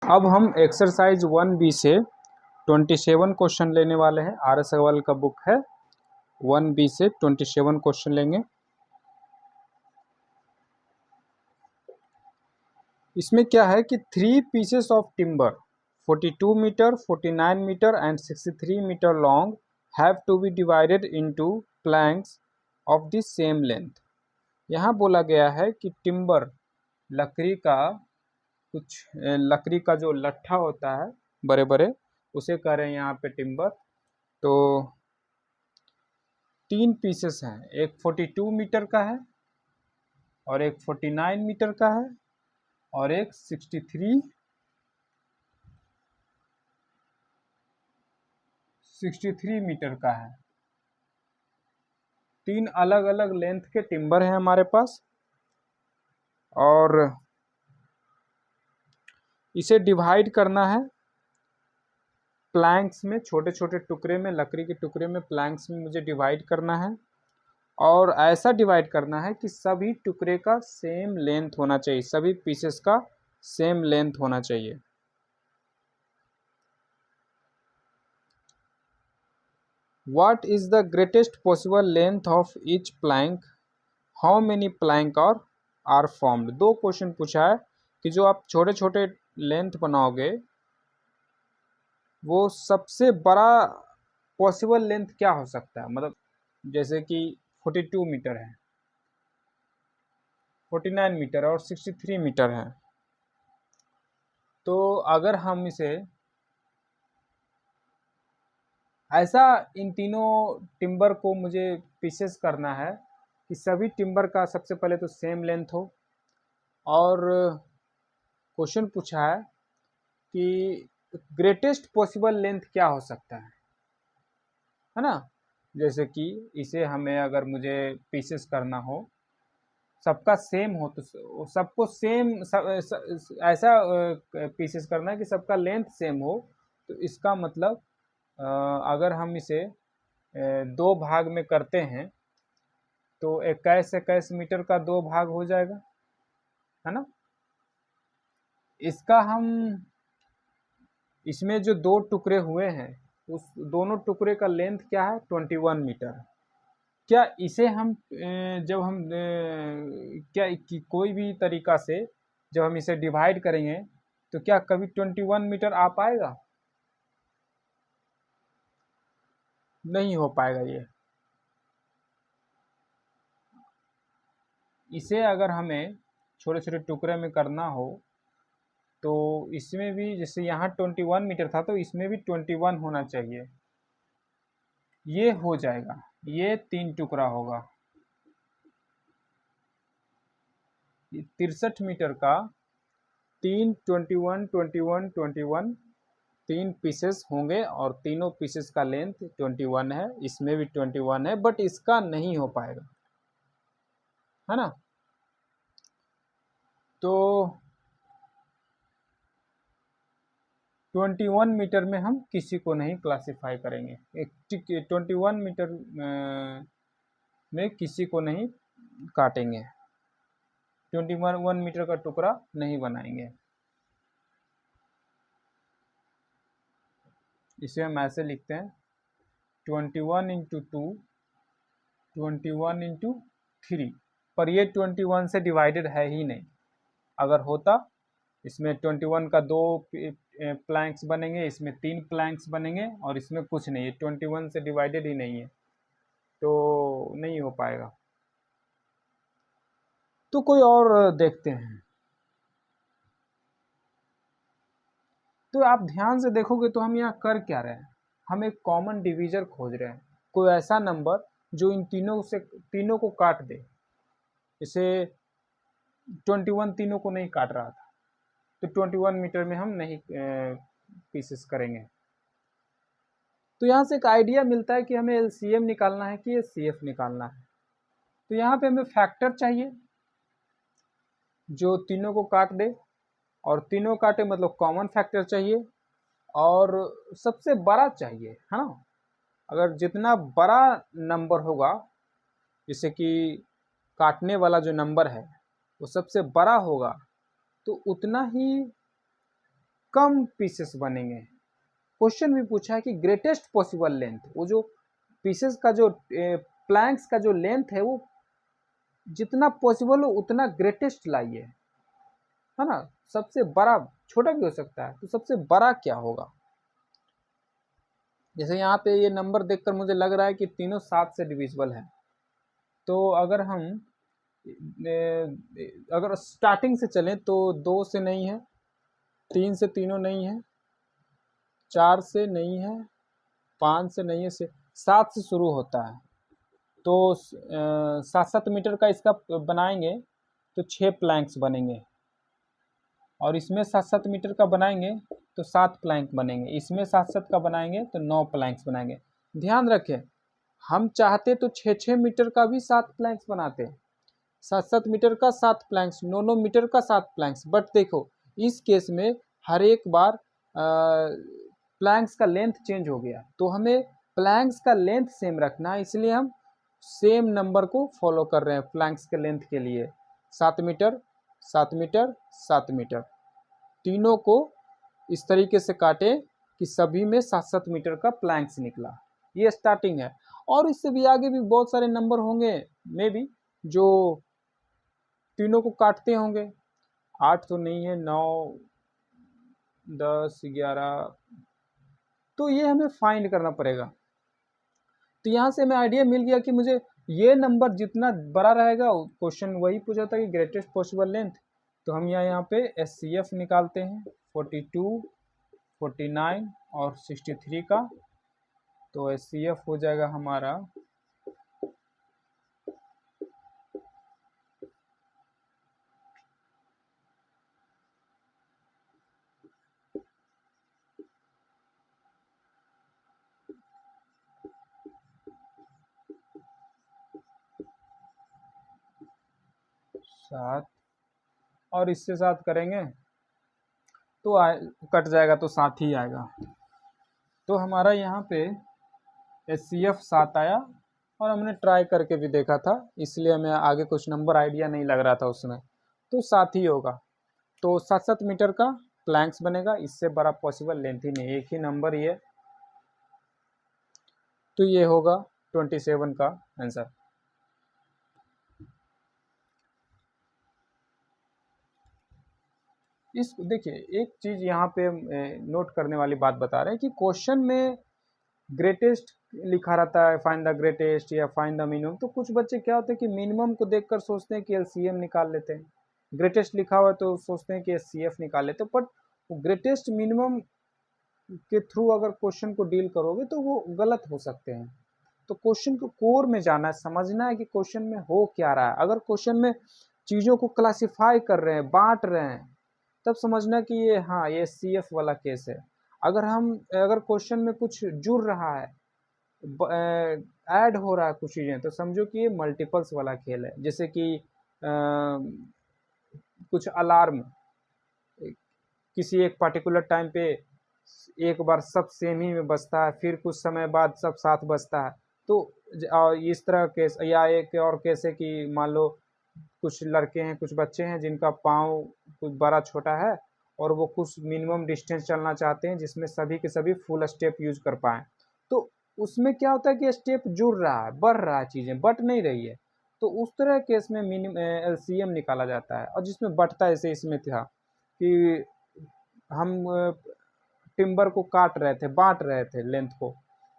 अब हम exercise 1B से 27 क्वेश्चन लेने वाले हैं। RS अग्रवाल का बुक है। 1B से 27 क्वेश्चन लेंगे। इसमें क्या है कि 3 pieces of timber 42 metre, 49 metre and 63 metre long have to be divided into planks of the same length. यहाँ बोला गया है कि टिम्बर लकड़ी का जो लट्ठा होता है बड़े बड़े, उसे कह रहे हैं यहाँ पे टिम्बर। तो 3 पीसेस हैं, एक 42 मीटर का है और एक 49 मीटर का है और एक 63 मीटर का है। 3 अलग अलग लेंथ के टिम्बर हैं हमारे पास और इसे डिवाइड करना है प्लैंक्स में, छोटे छोटे टुकड़े में, लकड़ी के टुकड़े में, प्लैंक्स में मुझे डिवाइड करना है। और ऐसा डिवाइड करना है कि सभी टुकड़े का सेम लेंथ होना चाहिए, सभी पीसेस का सेम लेंथ होना चाहिए। What is the greatest possible length of each plank? How many plank are formed? 2 question पूछा है कि जो आप छोटे छोटे लेंथ बनाओगे वो सबसे बड़ा पॉसिबल लेंथ क्या हो सकता है। मतलब जैसे कि 42 मीटर है, 49 मीटर और 63 मीटर है। तो अगर हम इसे ऐसा, इन तीनों टिम्बर को मुझे पीसेस करना है कि सभी टिम्बर का सबसे पहले तो सेम लेंथ हो। और क्वेश्चन पूछा है कि ग्रेटेस्ट पॉसिबल लेंथ क्या हो सकता है ना। जैसे कि इसे हमें, अगर मुझे पीसेस करना हो, सबका सेम हो तो सबको सेम ऐसा पीसेस करना है कि सबका लेंथ सेम हो। तो इसका मतलब अगर हम इसे 2 भाग में करते हैं तो 21 मीटर का 2 भाग हो जाएगा, है ना। इसका हम, इसमें जो 2 टुकड़े हुए हैं उस दोनों टुकड़े का लेंथ क्या है, 21 मीटर। क्या इसे हम जब हम क्या कोई भी तरीका से जब हम इसे डिवाइड करेंगे तो क्या कभी 21 मीटर आ पाएगा? नहीं हो पाएगा ये। इसे अगर हमें छोटे छोटे टुकड़े में करना हो तो इसमें भी, जैसे यहाँ 21 मीटर था तो इसमें भी 21 होना चाहिए। ये हो जाएगा, ये 3 टुकड़ा होगा। 63 मीटर का 3 21 21 21 3 पीसेस होंगे और तीनों पीसेस का लेंथ 21 है। इसमें भी 21 है, बट इसका नहीं हो पाएगा, है ना। तो 21 मीटर में हम किसी को नहीं क्लासिफाई करेंगे। 21 मीटर में किसी को नहीं काटेंगे, 21 मीटर का टुकड़ा नहीं बनाएंगे। इसे हम ऐसे लिखते हैं 21 इंटू 2, 21 इंटू 3। पर ये 21 से डिवाइडेड है ही नहीं। अगर होता, इसमें 21 का 2 प्लैंक्स बनेंगे, इसमें 3 प्लैंक्स बनेंगे और इसमें कुछ नहीं है, 21 से डिवाइडेड ही नहीं है, तो नहीं हो पाएगा। तो कोई और देखते हैं। तो आप ध्यान से देखोगे तो हम यहाँ कर क्या रहे हैं, हम एक कॉमन डिवीजर खोज रहे हैं। कोई ऐसा नंबर जो इन तीनों को काट दे। इसे 21 तीनों को नहीं काट रहा था तो 21 मीटर में हम नहीं पीसेस करेंगे। तो यहाँ से एक आइडिया मिलता है कि हमें एलसीएम निकालना है कि एचसीएफ निकालना है। तो यहाँ पे हमें फैक्टर चाहिए जो तीनों को काट दे, और तीनों काटे मतलब कॉमन फैक्टर चाहिए, और सबसे बड़ा चाहिए, है ना। अगर जितना बड़ा नंबर होगा, जैसे कि काटने वाला जो नंबर है वो सबसे बड़ा होगा, तो उतना ही कम पीसेस बनेंगे। क्वेश्चन भी पूछा है कि ग्रेटेस्ट पॉसिबल लेंथ, वो जो पीसेस का जो प्लैंक्स का जो लेंथ है वो जितना पॉसिबल हो उतना ग्रेटेस्ट लाइए, है ना। सबसे बड़ा, छोटा भी हो सकता है, तो सबसे बड़ा क्या होगा। जैसे यहाँ पे ये नंबर देखकर मुझे लग रहा है कि तीनों 7 से डिविजिबल है। तो अगर हम अगर स्टार्टिंग से चलें तो 2 से नहीं है, 3 से तीनों नहीं है, 4 से नहीं है, 5 से नहीं है, 7 से शुरू होता है। तो 7-7 मीटर का इसका बनाएंगे तो 6 प्लैंक्स बनेंगे, और इसमें 7-7 मीटर का बनाएंगे तो 7 प्लैंक बनेंगे, इसमें 7-7 का बनाएंगे तो 9 प्लैंक्स बनाएंगे। ध्यान रखें, हम चाहते तो 6-6 मीटर का भी 7 प्लैंक्स बनाते, 7-7 मीटर का 7 प्लैंक्स, 9-9 मीटर का 7 प्लैंक्स। बट देखो इस केस में हर एक बार प्लैंक्स का लेंथ चेंज हो गया, तो हमें प्लैंक्स का लेंथ सेम रखना है, इसलिए हम सेम नंबर को फॉलो कर रहे हैं प्लैंक्स के लेंथ के लिए। 7 मीटर, 7 मीटर, 7 मीटर, तीनों को इस तरीके से काटे कि सभी में 7-7 मीटर का प्लैंक्स निकला। ये स्टार्टिंग है, और इससे भी आगे भी बहुत सारे नंबर होंगे मे बी जो तीनों को काटते होंगे। 8 तो नहीं है, 9, 10, 11, तो ये हमें फाइंड करना पड़ेगा। तो यहाँ से हमें आइडिया मिल गया कि मुझे ये नंबर जितना बड़ा रहेगा, क्वेश्चन वही पूछा था कि ग्रेटेस्ट पॉसिबल लेंथ, तो हम यहाँ पे SCF निकालते हैं 42, 49 और 63 का। तो SCF हो जाएगा हमारा 7, और इससे 7 करेंगे तो कट जाएगा तो 7 ही आएगा। तो हमारा यहाँ पे SCF 7 आया, और हमने ट्राई करके भी देखा था, इसलिए हमें आगे कुछ नंबर आइडिया नहीं लग रहा था उसमें, तो 7 ही होगा। तो 7-7 मीटर का प्लैंक्स बनेगा, इससे बड़ा पॉसिबल लेंथ ही नहीं, एक ही नंबर ये, तो ये होगा 27 का आंसर। इस देखिए एक चीज़ यहाँ पे नोट करने वाली बात बता रहे हैं कि क्वेश्चन में ग्रेटेस्ट लिखा रहता है, फाइंड द ग्रेटेस्ट या फाइंड द मिनिमम, तो कुछ बच्चे क्या होते हैं कि मिनिमम को देखकर सोचते हैं कि LCM निकाल लेते हैं, ग्रेटेस्ट लिखा हुआ है तो सोचते हैं कि SCF निकाल लेते हैं, बट ग्रेटेस्ट मिनिमम के थ्रू अगर क्वेश्चन को डील करोगे तो वो गलत हो सकते हैं। तो क्वेश्चन को कोर में जाना है, समझना है कि क्वेश्चन में हो क्या रहा है। अगर क्वेश्चन में चीज़ों को क्लासिफाई कर रहे हैं, बांट रहे हैं, तब समझना कि ये हाँ ये CF वाला केस है। अगर क्वेश्चन में कुछ जुड़ रहा है, ऐड हो रहा है कुछ चीज़ें, तो समझो कि ये मल्टीपल्स वाला खेल है। जैसे कि कुछ अलार्म किसी एक पर्टिकुलर टाइम पे एक बार सब सेम ही में बजता है, फिर कुछ समय बाद सब साथ बजता है, तो इस तरह केस, या एक और केस है कि मान लो कुछ लड़के हैं, कुछ बच्चे हैं जिनका पाँव कुछ बड़ा छोटा है, और वो कुछ मिनिमम डिस्टेंस चलना चाहते हैं जिसमें सभी के सभी फुल स्टेप यूज कर पाएँ, तो उसमें क्या होता है कि स्टेप जुड़ रहा है, बढ़ रहा है, चीज़ें बट नहीं रही है, तो उस तरह केस में LCM निकाला जाता है। और जिसमें बढ़ता है, जैसे इसमें था कि हम टिम्बर को काट रहे थे, बांट रहे थे लेंथ को,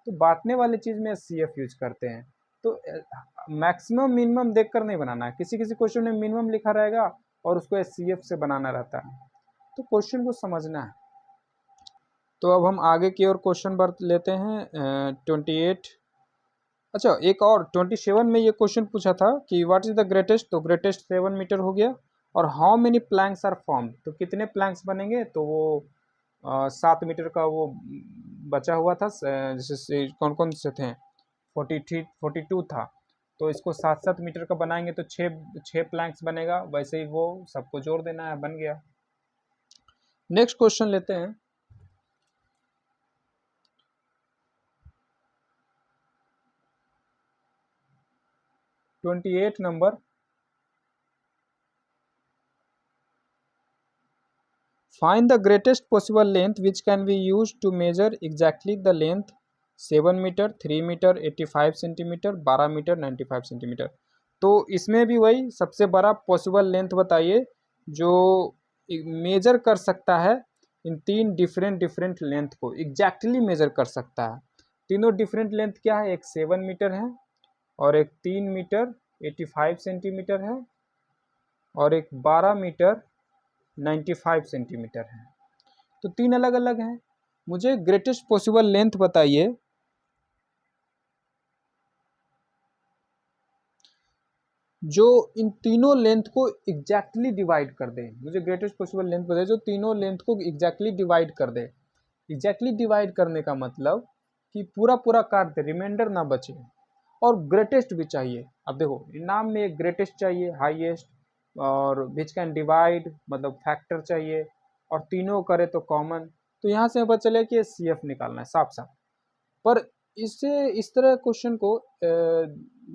तो बांटने वाली चीज़ में SCF यूज करते हैं। तो मैक्सिमम मिनिमम देखकर नहीं बनाना है, किसी किसी क्वेश्चन में मिनिमम लिखा रहेगा और उसको SCF से बनाना रहता है, तो क्वेश्चन को समझना है। तो अब हम आगे की ओर क्वेश्चन बढ़ लेते हैं 28। अच्छा, एक और 27 में ये क्वेश्चन पूछा था कि व्हाट इज द ग्रेटेस्ट, तो ग्रेटेस्ट 7 मीटर हो गया, और how many planks are formed, तो कितने प्लैंक्स बनेंगे, तो वो 7 मीटर का वो बचा हुआ था, जैसे कौन कौन से थे, 42 था, तो इसको 7-7 मीटर का बनाएंगे तो 6 प्लैंक्स बनेगा, वैसे ही वो सबको जोड़ देना है, बन गया। नेक्स्ट क्वेश्चन लेते हैं। Twenty 28 number, find the greatest possible length which can be use to measure exactly the length 7 metre, 3 metre, 85 centimetre, 12 metre, 95 centimetre. तो इसमें भी वही सबसे बड़ा पॉसिबल लेंथ बताइए जो मेजर कर सकता है इन तीन डिफरेंट लेंथ को, एग्जैक्टली मेजर कर सकता है। तीनों डिफरेंट लेंथ क्या है, एक 7 मीटर है और एक 3 मीटर 85 सेंटीमीटर है और एक 12 मीटर 95 सेंटीमीटर है। तो तीन अलग अलग हैं। मुझे ग्रेटेस्ट पॉसिबल लेंथ बताइए जो इन तीनों लेंथ को एग्जैक्टली डिवाइड कर दे। मुझे ग्रेटेस्ट पॉसिबल लेंथ बताइए जो तीनों लेंथ को एग्जैक्टली डिवाइड कर दे। एग्जैक्टली डिवाइड करने का मतलब कि पूरा पूरा काट दे, रिमाइंडर ना बचे, और ग्रेटेस्ट भी चाहिए। अब देखो नाम में एक ग्रेटेस्ट चाहिए, हाईएस्ट, और विच कैन डिवाइड मतलब फैक्टर चाहिए, और तीनों करे तो कॉमन। तो यहाँ से पता चले कि CF निकालना है साफ साफ। पर इससे इस तरह क्वेश्चन को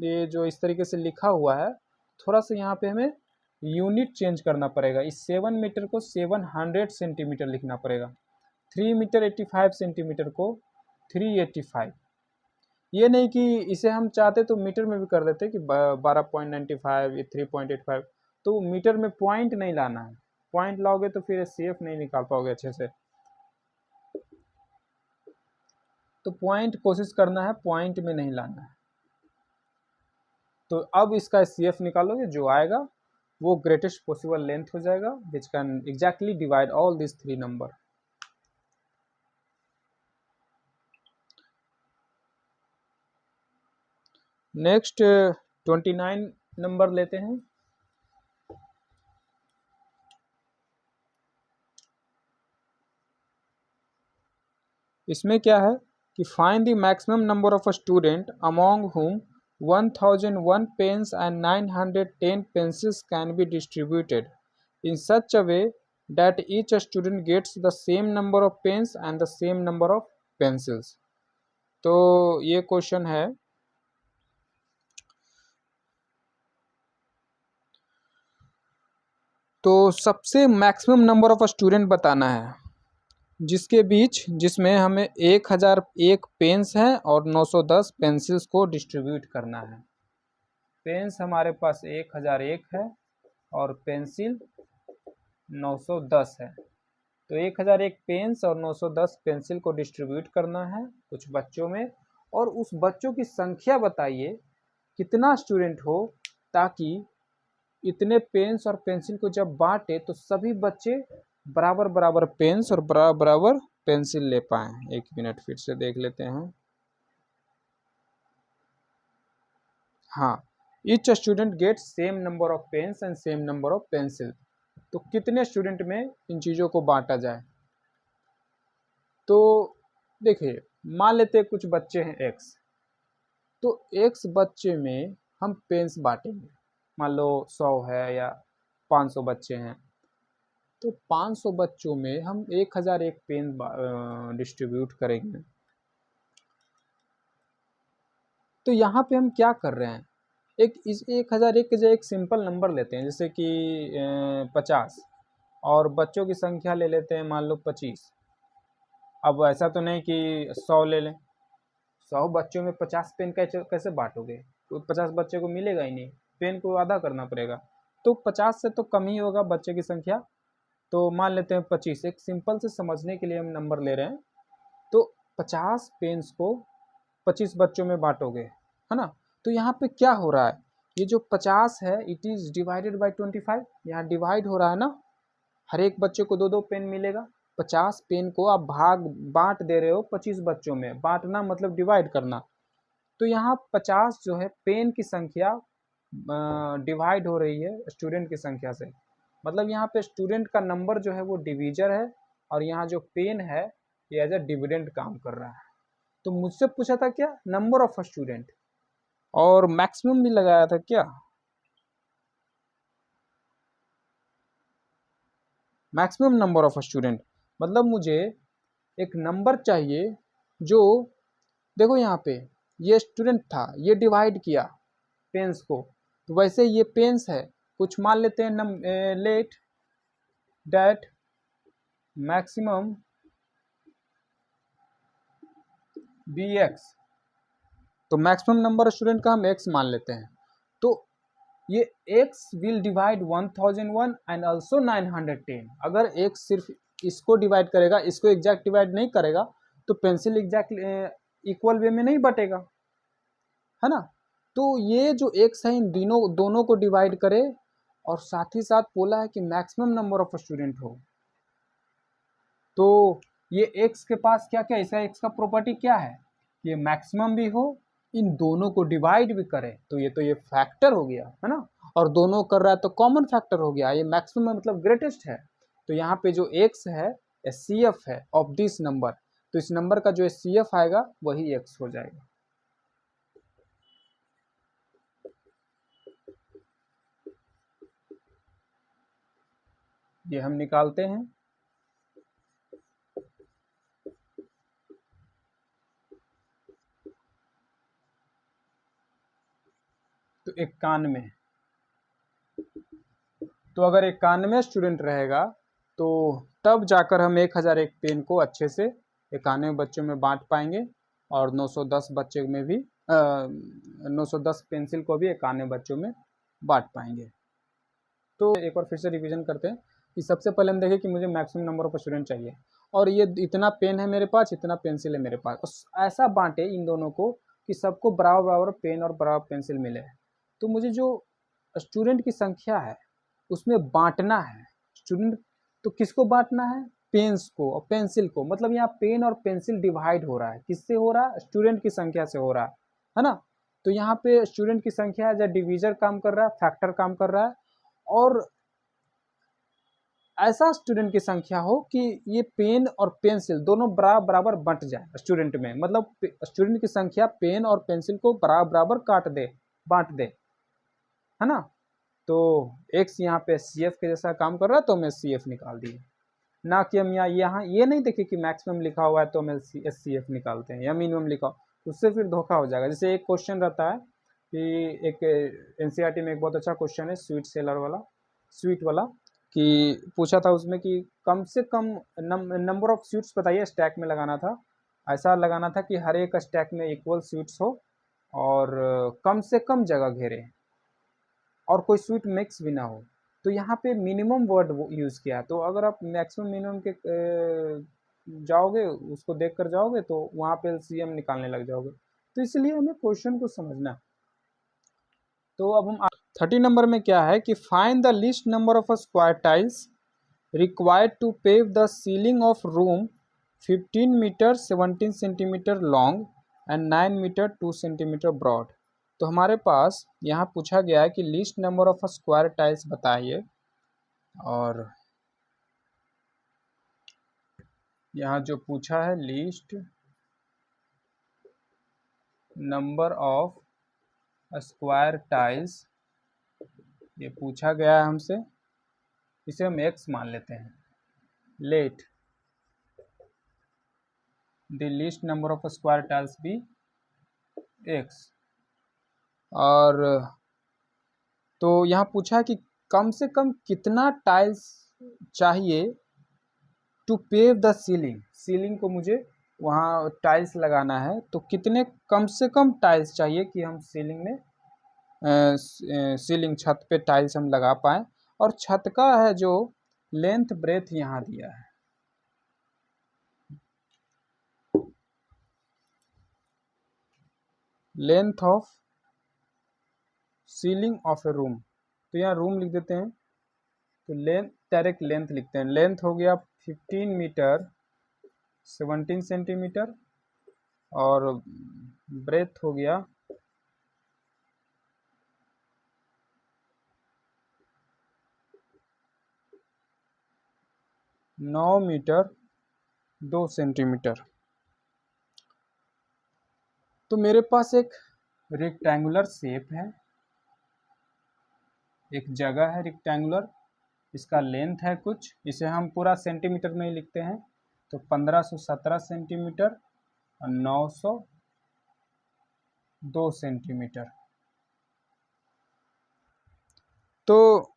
ये जो इस तरीके से लिखा हुआ है, थोड़ा सा यहाँ पे हमें यूनिट चेंज करना पड़ेगा। इस 7 मीटर को 700 सेंटीमीटर लिखना पड़ेगा, 3 मीटर 85 सेंटीमीटर को 385। ये नहीं कि इसे हम चाहते तो मीटर में भी कर देते कि 12.95 या 3.85। तो मीटर में पॉइंट नहीं लाना है, पॉइंट लाओगे तो फिर CF नहीं निकाल पाओगे अच्छे से। तो पॉइंट कोशिश करना है, पॉइंट में नहीं लाना है। तो अब इसका CF निकालोगे, जो आएगा वो ग्रेटेस्ट पॉसिबल लेंथ हो जाएगा which can exactly divide all this 3 number. Next 29 number लेते हैं। इसमें क्या है कि find the maximum number of a student among whom 1001 pens and 910 pencils can be distributed in such a way that each student gets the same number of pens and the same number of pencils। तो ये question है। तो सबसे maximum number of student बताना है जिसके बीच जिसमें हमें 1001 पेन्स हैं और 910 पेंसिल्स को डिस्ट्रीब्यूट करना है। पेन्स हमारे पास 1001 है और पेंसिल 910 है। तो 1001 पेन्स और 910 पेंसिल को डिस्ट्रीब्यूट करना है कुछ बच्चों में, और उस बच्चों की संख्या बताइए कितना स्टूडेंट हो, ताकि इतने पेन्स और पेंसिल को जब बांटे तो सभी बच्चे बराबर बराबर पेन्स और बराबर बराबर पेंसिल ले पाएँ। 1 मिनट फिर से देख लेते हैं। हाँ, each student get same number of pens and same number of pencil. तो कितने स्टूडेंट में इन चीज़ों को बांटा जाए। तो देखिए मान लेते हैं कुछ बच्चे हैं X, तो X बच्चे में हम पेन्स बांटेंगे। मान लो 100 है या 500 बच्चे हैं, तो 500 बच्चों में हम 1001 पेन डिस्ट्रीब्यूट करेंगे। तो यहाँ पे हम क्या कर रहे हैं, इस 1001 के जगह एक सिंपल नंबर लेते हैं, जैसे कि 50, और बच्चों की संख्या ले लेते हैं मान लो 25। अब ऐसा तो नहीं कि 100 ले लें, 100 बच्चों में 50 पेन कैसे बांटोगे, तो 50 बच्चे को मिलेगा ही नहीं, पेन को आधा करना पड़ेगा। तो 50 से तो कम ही होगा बच्चे की संख्या, तो मान लेते हैं 25। एक सिंपल से समझने के लिए हम नंबर ले रहे हैं। तो 50 पेन्स को 25 बच्चों में बांटोगे, है ना। तो यहाँ पे क्या हो रहा है, ये जो 50 है इट इज़ डिवाइडेड बाय 25। यहाँ डिवाइड हो रहा है ना, हर एक बच्चे को 2-2 पेन मिलेगा। 50 पेन को आप बांट दे रहे हो 25 बच्चों में। बांटना मतलब डिवाइड करना। तो यहाँ 50 जो है पेन की संख्या डिवाइड हो रही है स्टूडेंट की संख्या से, मतलब यहाँ पे स्टूडेंट का नंबर जो है वो डिवीजर है, और यहाँ जो पेन है ये एज अ डिविडेंड काम कर रहा है। तो मुझसे पूछा था क्या, नंबर ऑफ स्टूडेंट, और मैक्सिमम भी लगाया था क्या, मैक्सिमम नंबर ऑफ स्टूडेंट। मतलब मुझे एक नंबर चाहिए जो, देखो यहाँ पे ये स्टूडेंट था, ये डिवाइड किया पेन्स को, तो वैसे ये पेन्स है। कुछ मान लेते हैं let that maximum be X, तो मैक्सिमम नंबर स्टूडेंट का हम एक्स मान लेते हैं। तो ये x will divide 1001 and also 910। अगर x सिर्फ इसको डिवाइड करेगा, इसको एग्जैक्ट डिवाइड नहीं करेगा, तो पेंसिल एग्जैक्ट इक्वल वे में नहीं बटेगा, है ना। तो ये जो x है इन दोनों को डिवाइड करे, और साथ ही साथ बोला है कि मैक्सिमम नंबर ऑफ स्टूडेंट हो। तो ये x के पास क्या क्या, इसका x का प्रॉपर्टी क्या है, ये मैक्सिमम भी हो, इन दोनों को डिवाइड भी करे, तो ये फैक्टर हो गया, है ना। और दोनों कर रहा है तो कॉमन फैक्टर हो गया, ये मैक्सिमम मतलब ग्रेटेस्ट है। तो यहाँ पे जो x है HCF है ऑफ दिस नंबर, तो इस नंबर का जो HCF आएगा वही x हो जाएगा। ये हम निकालते हैं। तो 91, तो अगर 91 स्टूडेंट रहेगा तो तब जाकर हम 1001 पेन को अच्छे से 91 बच्चों में बांट पाएंगे, और 910 बच्चे में भी 910 पेंसिल को भी 91 बच्चों में बांट पाएंगे। तो एक बार फिर से रिवीजन करते हैं कि सबसे पहले हम देखें कि मुझे मैक्सिमम नंबर ऑफ स्टूडेंट चाहिए, और ये इतना पेन है मेरे पास, इतना पेंसिल है मेरे पास, ऐसा बांटे इन दोनों को कि सबको बराबर बराबर पेन और बराबर पेंसिल मिले। तो मुझे जो स्टूडेंट की संख्या है उसमें बांटना है स्टूडेंट, तो किसको बांटना है, पेन्स को और पेंसिल को। मतलब यहाँ पेन और पेंसिल डिवाइड हो रहा है, किससे हो रहा है, स्टूडेंट की संख्या से हो रहा है ना। तो यहाँ पे स्टूडेंट की संख्या है, जब डिवीजर काम कर रहा है, फैक्टर काम कर रहा है, और ऐसा स्टूडेंट की संख्या हो कि ये पेन और पेंसिल दोनों बराबर बराबर बंट जाए स्टूडेंट में, मतलब स्टूडेंट की संख्या पेन और पेंसिल को बराबर बराबर काट दे, बांट दे, है ना। तो x यहाँ पे HCF के जैसा काम कर रहा है, तो हम HCF निकाल दिए। ना कि हम यहाँ ये नहीं देखे कि मैक्सिमम लिखा हुआ है तो हम HCF निकालते हैं, या मिनिमम लिखा, उससे फिर धोखा हो जाएगा। जैसे एक क्वेश्चन रहता है कि एक NCERT में एक बहुत अच्छा क्वेश्चन है स्वीट सेलर वाला, स्वीट वाला, कि पूछा था उसमें कि कम से कम नंबर ऑफ स्वीट्स बताइए, स्टैक में लगाना था। ऐसा लगाना था कि हर एक स्टैक में इक्वल स्वीट्स हो, और कम से कम जगह घेरे, और कोई स्वीट मिक्स भी ना हो। तो यहाँ पे मिनिमम वर्ड यूज़ किया। तो अगर आप मैक्सिमम मिनिमम के जाओगे, उसको देख कर जाओगे, तो वहाँ पे LCM निकालने लग जाओगे। तो इसलिए हमें क्वेश्चन को समझना। तो अब हम 30 नंबर में क्या है कि find the least number of square tiles required to pave the ceiling of room 15 metre 17 centimetre long and 9 metre 2 centimetre broad. तो हमारे पास यहाँ पूछा गया है कि least number of square tiles बताइए, और यहाँ जो पूछा है least number of square tiles, ये पूछा गया है हमसे, इसे हम x मान लेते हैं। Let the least number of square tiles be x। और तो यहाँ पूछा है कि कम से कम कितना टाइल्स चाहिए to pave the ceiling, ceiling को मुझे वहाँ टाइल्स लगाना है, तो कितने कम से कम टाइल्स चाहिए कि हम सीलिंग में सीलिंग छत पे टाइल्स हम लगा पाएँ। और छत का है जो लेंथ ब्रेथ यहाँ दिया है, length of ceiling of A room, तो यहाँ रूम लिख देते हैं, तो लेंथ डायरेक्ट लेंथ लिखते हैं। लेंथ हो गया 15 मीटर 17 सेंटीमीटर, और ब्रेथ हो गया 9 मीटर 2 सेंटीमीटर। तो मेरे पास एक रेक्टेंगुलर शेप है, एक जगह है रेक्टेंगुलर, इसका लेंथ है कुछ, इसे हम पूरा सेंटीमीटर में ही लिखते हैं, तो 1517 सेंटीमीटर और 902 सेंटीमीटर। तो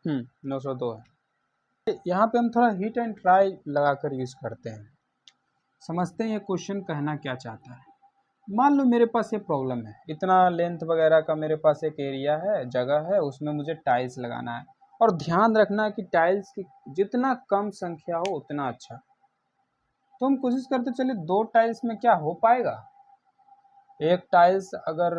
902 है। यहाँ पे हम थोड़ा हीट एंड ट्राई लगा कर यूज़ करते हैं, समझते हैं ये क्वेश्चन कहना क्या चाहता है। मान लो मेरे पास ये प्रॉब्लम है, इतना लेंथ वगैरह का मेरे पास एक एरिया है, जगह है, उसमें मुझे टाइल्स लगाना है, और ध्यान रखना है कि टाइल्स की जितना कम संख्या हो उतना अच्छा। तो हम कोशिश करते चले 2 टाइल्स में क्या हो पाएगा, एक टाइल्स अगर,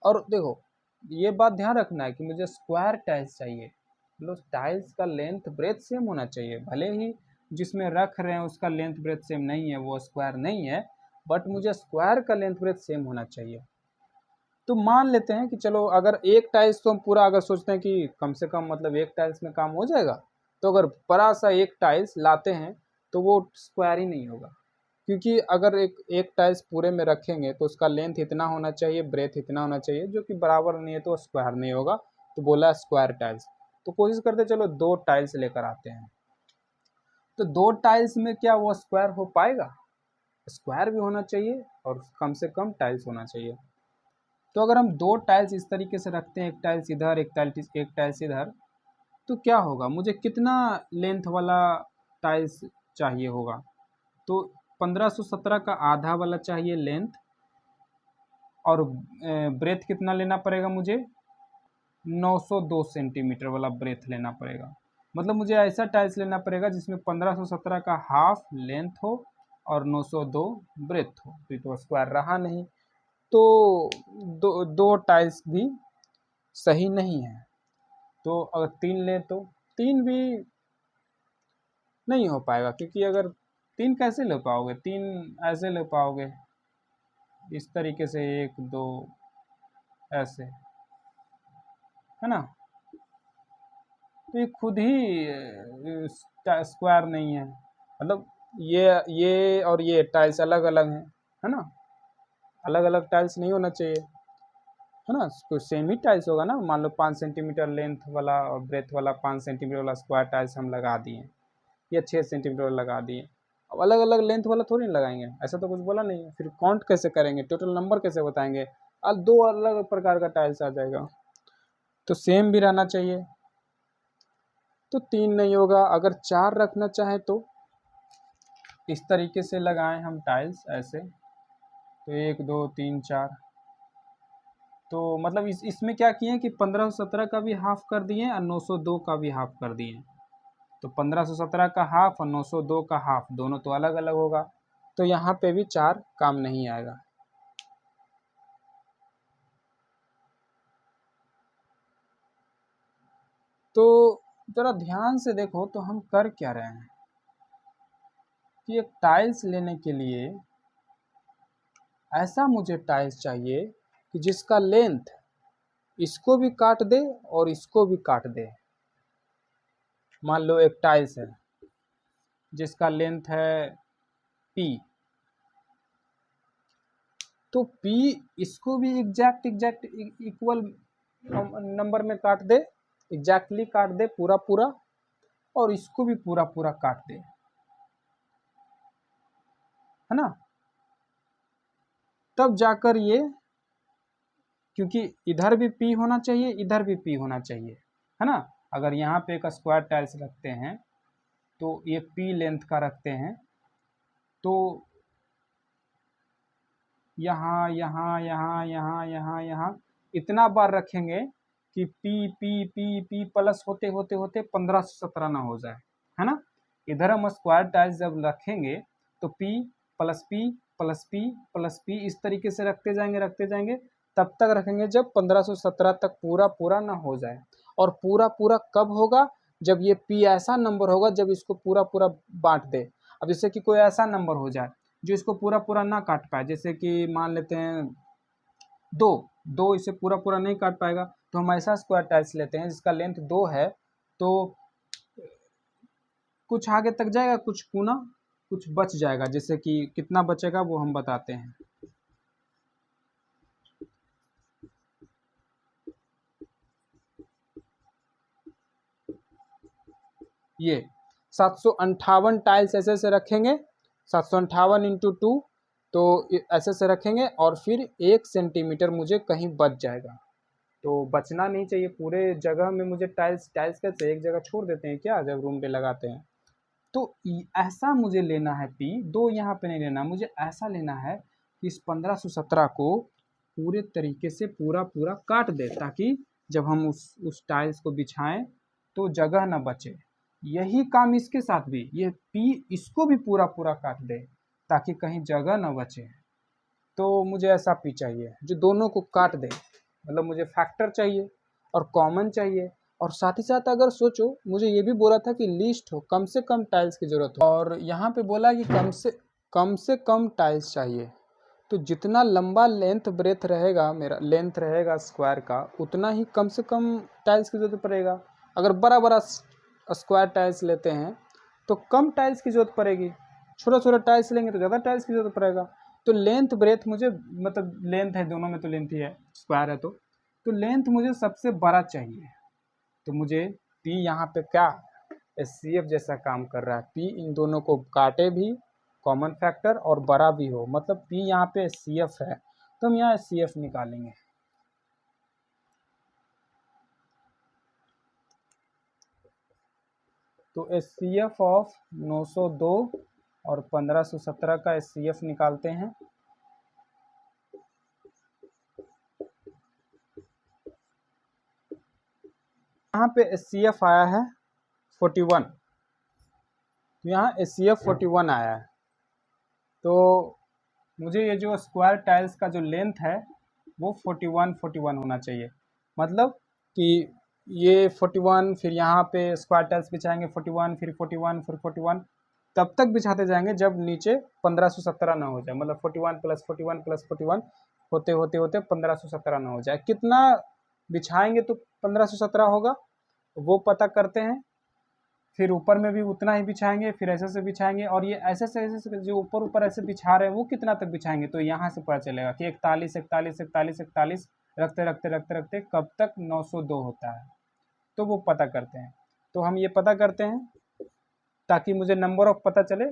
और देखो ये बात ध्यान रखना है कि मुझे स्क्वायर टाइल्स चाहिए, मतलब टाइल्स का लेंथ ब्रेथ सेम होना चाहिए, भले ही जिसमें रख रहे हैं उसका लेंथ ब्रेथ सेम नहीं है, वो स्क्वायर नहीं है, बट मुझे स्क्वायर का लेंथ ब्रेथ सेम होना चाहिए। तो मान लेते हैं कि चलो अगर एक टाइल्स तो हम पूरा अगर सोचते हैं कि कम से कम मतलब एक टाइल्स में काम हो जाएगा, तो अगर बड़ा सा एक टाइल्स लाते हैं तो वो स्क्वायर ही नहीं होगा, क्योंकि अगर एक टाइल्स पूरे में रखेंगे तो उसका लेंथ इतना होना चाहिए, ब्रेथ इतना होना चाहिए, जो कि बराबर नहीं है तो स्क्वायर नहीं होगा, तो बोला स्क्वायर टाइल्स। तो कोशिश करते चलो 2 टाइल्स लेकर आते हैं, तो 2 टाइल्स में क्या वो स्क्वायर हो पाएगा, स्क्वायर भी होना चाहिए और कम से कम टाइल्स होना चाहिए। तो अगर हम 2 टाइल्स इस तरीके से रखते हैं, एक टाइल्स इधर एक टाइल्स इधर, तो क्या होगा, मुझे कितना लेंथ वाला टाइल्स चाहिए होगा, तो 1517 का आधा वाला चाहिए लेंथ, और ब्रेथ कितना लेना पड़ेगा मुझे, 902 सेंटीमीटर वाला ब्रेथ लेना पड़ेगा। मतलब मुझे ऐसा टाइल्स लेना पड़ेगा जिसमें 1517 का हाफ लेंथ हो और 902 ब्रेथ हो, तो स्क्वायर रहा नहीं, तो 2 टाइल्स भी सही नहीं है। तो अगर 3 ले तो 3 भी नहीं हो पाएगा, क्योंकि अगर 3 कैसे ले पाओगे, 3 ऐसे ले पाओगे इस तरीके से, 1 2 ऐसे, है ना, तो ये खुद ही स्क्वायर नहीं है, मतलब ये और ये टाइल्स अलग अलग हैं, है ना, अलग अलग टाइल्स नहीं होना चाहिए, है ना, तो सेम ही टाइल्स होगा ना। मान लो 5 सेंटीमीटर लेंथ वाला और ब्रेथ वाला 5 सेंटीमीटर वाला स्क्वायर टाइल्स हम लगा दिए, या 6 सेंटीमीटर लगा दिए, अब अलग अलग लेंथ वाला थोड़ी ना लगाएंगे, ऐसा तो कुछ बोला नहीं है, फिर काउंट कैसे करेंगे, टोटल नंबर कैसे बताएंगे, अब 2 अलग प्रकार का टाइल्स आ जाएगा, तो सेम भी रहना चाहिए। तो 3 नहीं होगा, अगर 4 रखना चाहे तो इस तरीके से लगाएं हम टाइल्स ऐसे, तो 1 2 3 4, तो मतलब इसमें क्या किए कि 1517 का भी हाफ कर दिए और 902 का भी हाफ कर दिए, तो 1517 का हाफ और 902 का हाफ दोनों तो अलग अलग होगा, तो यहाँ पे भी 4 काम नहीं आएगा। तो जरा ध्यान से देखो तो हम कर क्या रहे हैं कि एक टाइल्स लेने के लिए ऐसा मुझे टाइल्स चाहिए कि जिसका लेंथ इसको भी काट दे और इसको भी काट दे। मान लो एक टाइल्स है जिसका लेंथ है P, तो P इसको भी एग्जैक्ट इक्वल नंबर में काट दे, एग्जैक्टली काट दे पूरा पूरा, और इसको भी पूरा पूरा काट दे, है ना, तब जाकर ये, क्योंकि इधर भी P होना चाहिए इधर भी P होना चाहिए, है ना। अगर यहाँ पे एक स्क्वायर टाइल्स रखते हैं तो ये P लेंथ का रखते हैं, तो यहाँ यहाँ यहाँ यहाँ यहाँ यहाँ इतना बार रखेंगे कि P P P P plus होते होते होते 1517 ना हो जाए, है ना। इधर हम स्क्वायर टाइल्स जब रखेंगे तो P plus P plus P plus P इस तरीके से रखते जाएंगे, तब तक रखेंगे जब 1517 तक पूरा पूरा ना हो जाए। और पूरा पूरा कब होगा, जब ये P ऐसा नंबर होगा जब इसको पूरा पूरा बांट दे। अब जैसे कि कोई ऐसा नंबर हो जाए जो इसको पूरा पूरा ना काट पाए, जैसे कि मान लेते हैं 2 इसे पूरा पूरा नहीं काट पाएगा, तो हम ऐसा स्क्वायर टाइल्स लेते हैं जिसका लेंथ 2 है, तो कुछ आगे तक जाएगा, कुछ कोना कुछ बच जाएगा, जैसे कि कितना बचेगा वो हम बताते हैं। ये 758 टाइल्स ऐसे से रखेंगे, 758 इंटू 2, तो ऐसे से रखेंगे, और फिर 1 सेंटीमीटर मुझे कहीं बच जाएगा, तो बचना नहीं चाहिए, पूरे जगह में मुझे टाइल्स टाइल्स कैसे एक जगह छोड़ देते हैं क्या जब रूम पे लगाते हैं। तो ऐसा मुझे लेना है पी, दो यहाँ पे नहीं लेना, मुझे ऐसा लेना है कि इस 1517 को पूरे तरीके से पूरा पूरा काट दे, ताकि जब हम उस टाइल्स को बिछाएं तो जगह ना बचे। यही काम इसके साथ भी, ये पी इसको भी पूरा पूरा काट दे ताकि कहीं जगह ना बचे। तो मुझे ऐसा पी चाहिए जो दोनों को काट दे, मतलब मुझे फैक्टर चाहिए और कॉमन चाहिए, और साथ ही साथ अगर सोचो मुझे ये भी बोला था कि लीस्ट हो, कम से कम टाइल्स की ज़रूरत हो, और यहाँ पे बोला कि कम से कम टाइल्स चाहिए। तो जितना लंबा लेंथ ब्रेथ रहेगा, मेरा लेंथ रहेगा स्क्वायर का, उतना ही कम से कम टाइल्स की ज़रूरत पड़ेगा। अगर बड़ा बड़ा स्क्वायर टाइल्स लेते हैं तो कम टाइल्स की ज़रूरत पड़ेगी, छोटा छोटा टाइल्स लेंगे तो ज़्यादा टाइल्स की ज़रूरत पड़ेगा। तो लेंथ ब्रेथ मुझे, मतलब लेंथ है दोनों में, तो लेंथ ही है, स्क्वायर है तो लेंथ मुझे सबसे बड़ा चाहिए। तो मुझे पी यहाँ पे क्या एचसीएफ जैसा काम कर रहा है, पी इन दोनों को काटे भी, कॉमन फैक्टर और बड़ा भी हो, मतलब पी यहाँ पे एचसीएफ है, तो हम यहाँ एचसीएफ निकालेंगे। तो एचसीएफ ऑफ 902 और 1517 का एचसीएफ निकालते हैं। यहाँ पे एचसीएफ आया है 41, तो यहाँ एचसीएफ 41 आया है। तो मुझे ये जो स्क्वायर टाइल्स का जो लेंथ है वो 41 होना चाहिए, मतलब कि ये 41, फिर यहाँ पे स्क्वायर टाइल्स बिछाएंगे 41, फिर 41, फिर 41, तब तक बिछाते जाएंगे जब नीचे 1517 ना हो जाए, मतलब 41 + 41 + 41 होते होते होते 1517 ना हो जाए। कितना बिछाएंगे तो 1517 होगा वो पता करते हैं, फिर ऊपर में भी उतना ही बिछाएंगे, फिर ऐसे से बिछाएंगे, और ये ऐसे से जो ऊपर ऊपर ऐसे बिछा रहे हैं वो कितना तक बिछाएंगे, तो यहाँ से पता चलेगा कि 41 41 41 41 रखते रखते रखते रखते कब तक 902 होता है, तो वो पता करते हैं। तो हम ये पता करते हैं ताकि मुझे नंबर ऑफ पता चले,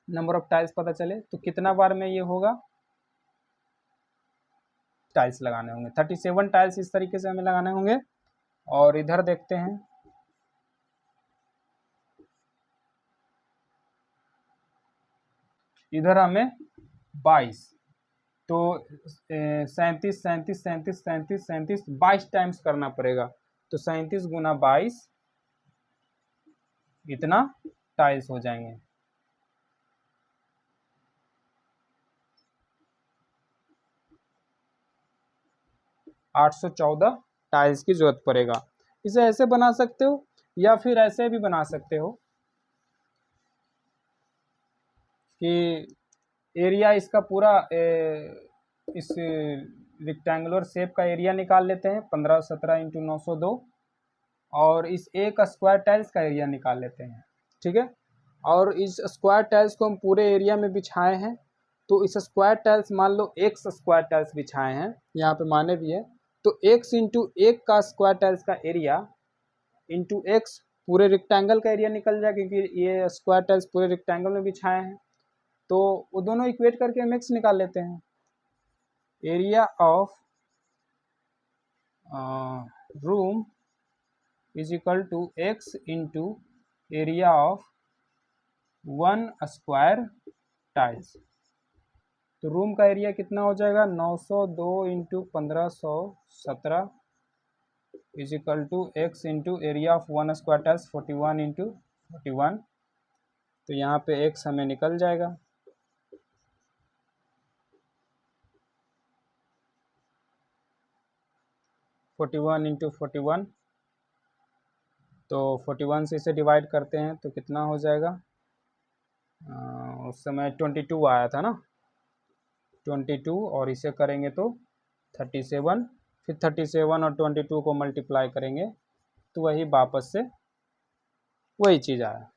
नंबर ऑफ टाइल्स पता चले, तो कितना बार में ये होगा, टाइल्स लगाने होंगे 37 टाइल्स इस तरीके से हमें लगाने होंगे। और इधर देखते हैं, इधर हमें 22, तो 37 37 37 37 37 22 टाइम्स करना पड़ेगा। तो 37 × 22 इतना टाइल्स हो जाएंगे। $814 टाइल्स की जरूरत पड़ेगा। इसे ऐसे बना सकते हो या फिर ऐसे भी बना सकते हो कि एरिया इसका पूरा इस रेक्टेंगुलर शेप का एरिया निकाल लेते हैं 1517 × 902, और इस एक स्क्वायर टाइल्स का एरिया निकाल लेते हैं, ठीक है। और इस स्क्वायर टाइल्स को हम पूरे एरिया में बिछाए हैं, तो इस स्क्वायर टाइल्स मान लो x स्क्वायर टाइल्स बिछाए हैं, यहाँ पे माने भी है, तो x × 1 का स्क्वायर टाइल्स का एरिया इंटू x पूरे रेक्टेंगल का एरिया निकल जाए, क्योंकि ये स्क्वायर टाइल्स पूरे रेक्टेंगल में बिछाए हैं, तो वो दोनों इक्वेट करके हम x निकाल लेते हैं। Area of room is equal to x into area of 1 square tiles. तो रूम का एरिया कितना हो जाएगा, 902 × 1517 is equal to x into area of 1 square tiles 41 × 41। तो यहाँ पे x हमें निकल जाएगा, (41 × 41), तो 41 से इसे डिवाइड करते हैं तो कितना हो जाएगा, उस समय 22 आया था ना, 22, और इसे करेंगे तो 37, फिर 37 और 22 को मल्टीप्लाई करेंगे तो वही वापस से वही चीज़ आया।